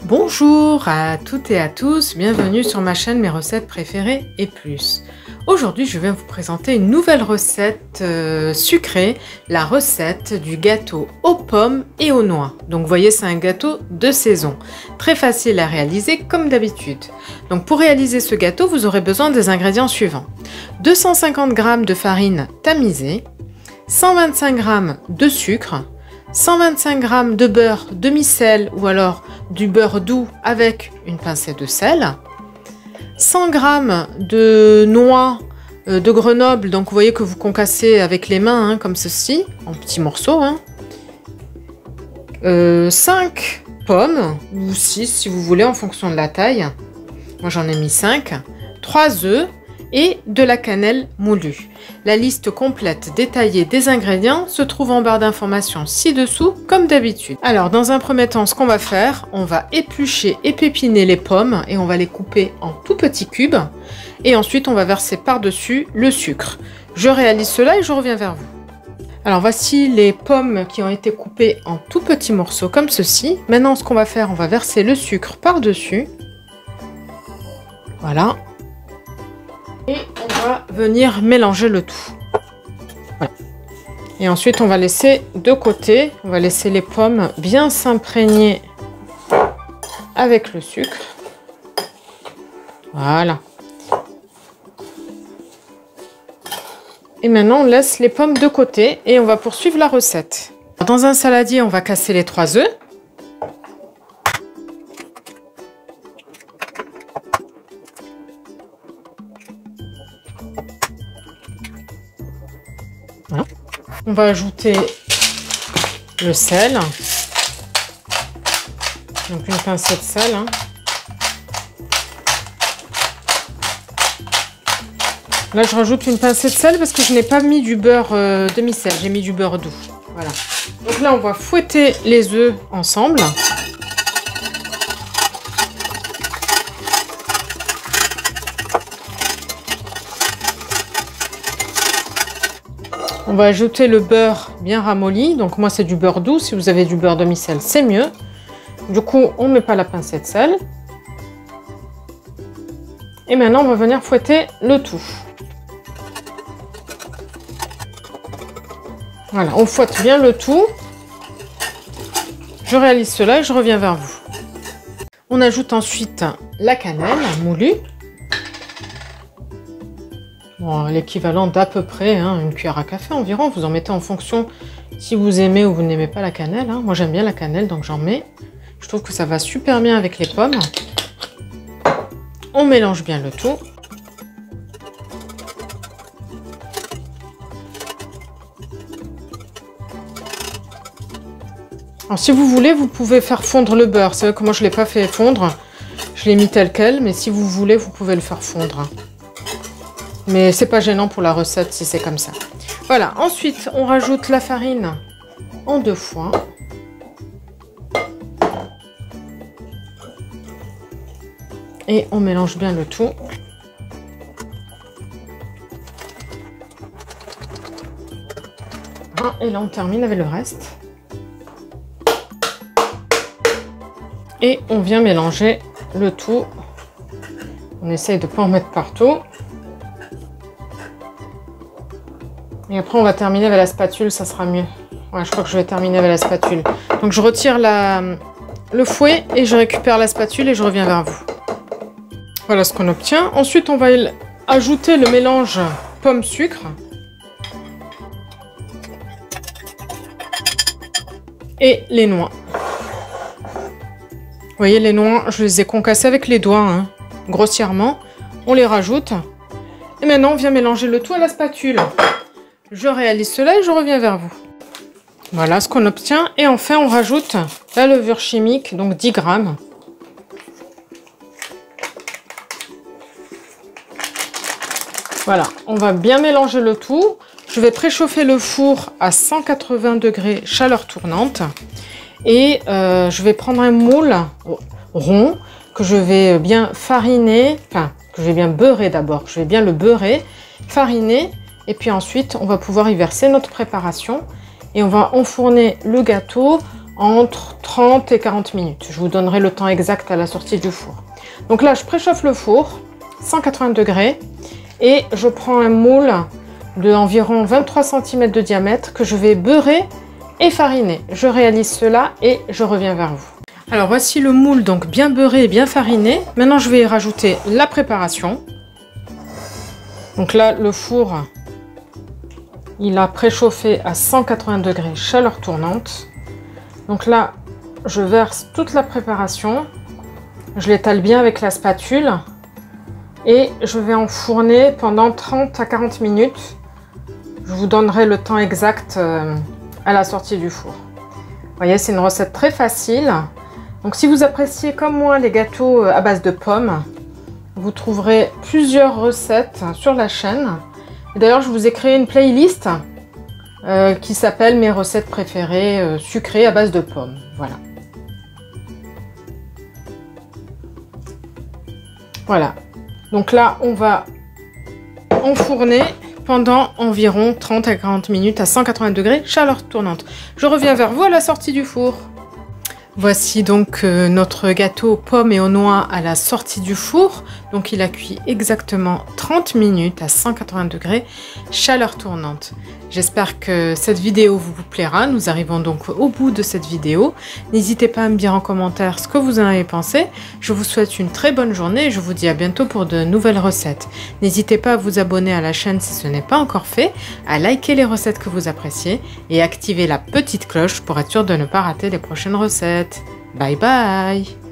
Bonjour à toutes et à tous, bienvenue sur ma chaîne Mes recettes préférées et plus. Aujourd'hui je vais vous présenter une nouvelle recette sucrée, la recette du gâteau aux pommes et aux noix. Donc vous voyez, c'est un gâteau de saison, très facile à réaliser comme d'habitude. Donc pour réaliser ce gâteau, vous aurez besoin des ingrédients suivants. 250 g de farine tamisée, 125 g de sucre, 125 g de beurre demi-sel ou alors du beurre doux avec une pincée de sel, 100 g de noix de Grenoble, donc vous voyez que vous concassez avec les mains comme ceci, en petits morceaux, 5 pommes, ou 6 si vous voulez en fonction de la taille, moi j'en ai mis 5, 3 œufs, et de la cannelle moulue. La liste complète détaillée des ingrédients se trouve en barre d'informations ci-dessous comme d'habitude. Alors dans un premier temps, ce qu'on va faire, on va éplucher et pépiner les pommes et on va les couper en tout petits cubes et ensuite on va verser par-dessus le sucre. Je réalise cela et je reviens vers vous. Alors voici les pommes qui ont été coupées en tout petits morceaux comme ceci. Maintenant ce qu'on va faire, on va verser le sucre par-dessus. Voilà. Et on va venir mélanger le tout. Voilà. Et ensuite, on va laisser de côté. On va laisser les pommes bien s'imprégner avec le sucre. Voilà. Et maintenant, on laisse les pommes de côté et on va poursuivre la recette. Dans un saladier, on va casser les 3 œufs. Voilà. On va ajouter le sel, donc une pincée de sel. Là, je rajoute une pincée de sel parce que je n'ai pas mis du beurre demi-sel, j'ai mis du beurre doux. Voilà. Donc là, on va fouetter les œufs ensemble. On va ajouter le beurre bien ramolli. Donc moi, c'est du beurre doux. Si vous avez du beurre demi-sel, c'est mieux. Du coup, on ne met pas la pincée de sel. Et maintenant, on va venir fouetter le tout. Voilà, on fouette bien le tout. Je réalise cela et je reviens vers vous. On ajoute ensuite la cannelle moulue. Bon, l'équivalent d'à peu près une cuillère à café environ. Vous en mettez en fonction si vous aimez ou vous n'aimez pas la cannelle. Moi, j'aime bien la cannelle, donc j'en mets. Je trouve que ça va super bien avec les pommes. On mélange bien le tout. Alors, si vous voulez, vous pouvez faire fondre le beurre. C'est vrai que moi, je ne l'ai pas fait fondre. Je l'ai mis tel quel, mais si vous voulez, vous pouvez le faire fondre. Mais c'est pas gênant pour la recette si c'est comme ça. Voilà, ensuite on rajoute la farine en 2 fois. Et on mélange bien le tout. Et là on termine avec le reste. Et on vient mélanger le tout. On essaye de ne pas en mettre partout. Et après, on va terminer avec la spatule, ça sera mieux. Ouais, je crois que je vais terminer avec la spatule. Donc, je retire le fouet et je récupère la spatule et je reviens vers vous. Voilà ce qu'on obtient. Ensuite, on va ajouter le mélange pomme-sucre. Et les noix. Vous voyez, les noix, je les ai concassées avec les doigts, grossièrement. On les rajoute. Et maintenant, on vient mélanger le tout à la spatule. Je réalise cela et je reviens vers vous. Voilà ce qu'on obtient. Et enfin, on rajoute la levure chimique, donc 10 g. Voilà, on va bien mélanger le tout. Je vais préchauffer le four à 180 degrés chaleur tournante. Et je vais prendre un moule rond que je vais bien fariner, enfin, que je vais bien beurrer d'abord. Je vais bien le beurrer, fariner. Et puis ensuite, on va pouvoir y verser notre préparation et on va enfourner le gâteau entre 30 et 40 minutes. Je vous donnerai le temps exact à la sortie du four. Donc là, je préchauffe le four, 180 degrés, et je prends un moule d'environ 23 cm de diamètre que je vais beurrer et fariner. Je réalise cela et je reviens vers vous. Alors voici le moule donc bien beurré et bien fariné. Maintenant, je vais y rajouter la préparation. Donc là, le four, il a préchauffé à 180 degrés, chaleur tournante. Donc là, je verse toute la préparation. Je l'étale bien avec la spatule. Et je vais enfourner pendant 30 à 40 minutes. Je vous donnerai le temps exact à la sortie du four. Vous voyez, c'est une recette très facile. Donc si vous appréciez comme moi les gâteaux à base de pommes, vous trouverez plusieurs recettes sur la chaîne. D'ailleurs, je vous ai créé une playlist qui s'appelle mes recettes préférées sucrées à base de pommes. Voilà. Voilà. Donc là, on va enfourner pendant environ 30 à 40 minutes à 180 degrés, chaleur tournante. Je reviens vers vous à la sortie du four. Voici donc notre gâteau aux pommes et aux noix à la sortie du four. Donc il a cuit exactement 30 minutes à 180 degrés, chaleur tournante. J'espère que cette vidéo vous plaira. Nous arrivons donc au bout de cette vidéo. N'hésitez pas à me dire en commentaire ce que vous en avez pensé. Je vous souhaite une très bonne journée et je vous dis à bientôt pour de nouvelles recettes. N'hésitez pas à vous abonner à la chaîne si ce n'est pas encore fait, à liker les recettes que vous appréciez et activer la petite cloche pour être sûr de ne pas rater les prochaines recettes. Bye bye!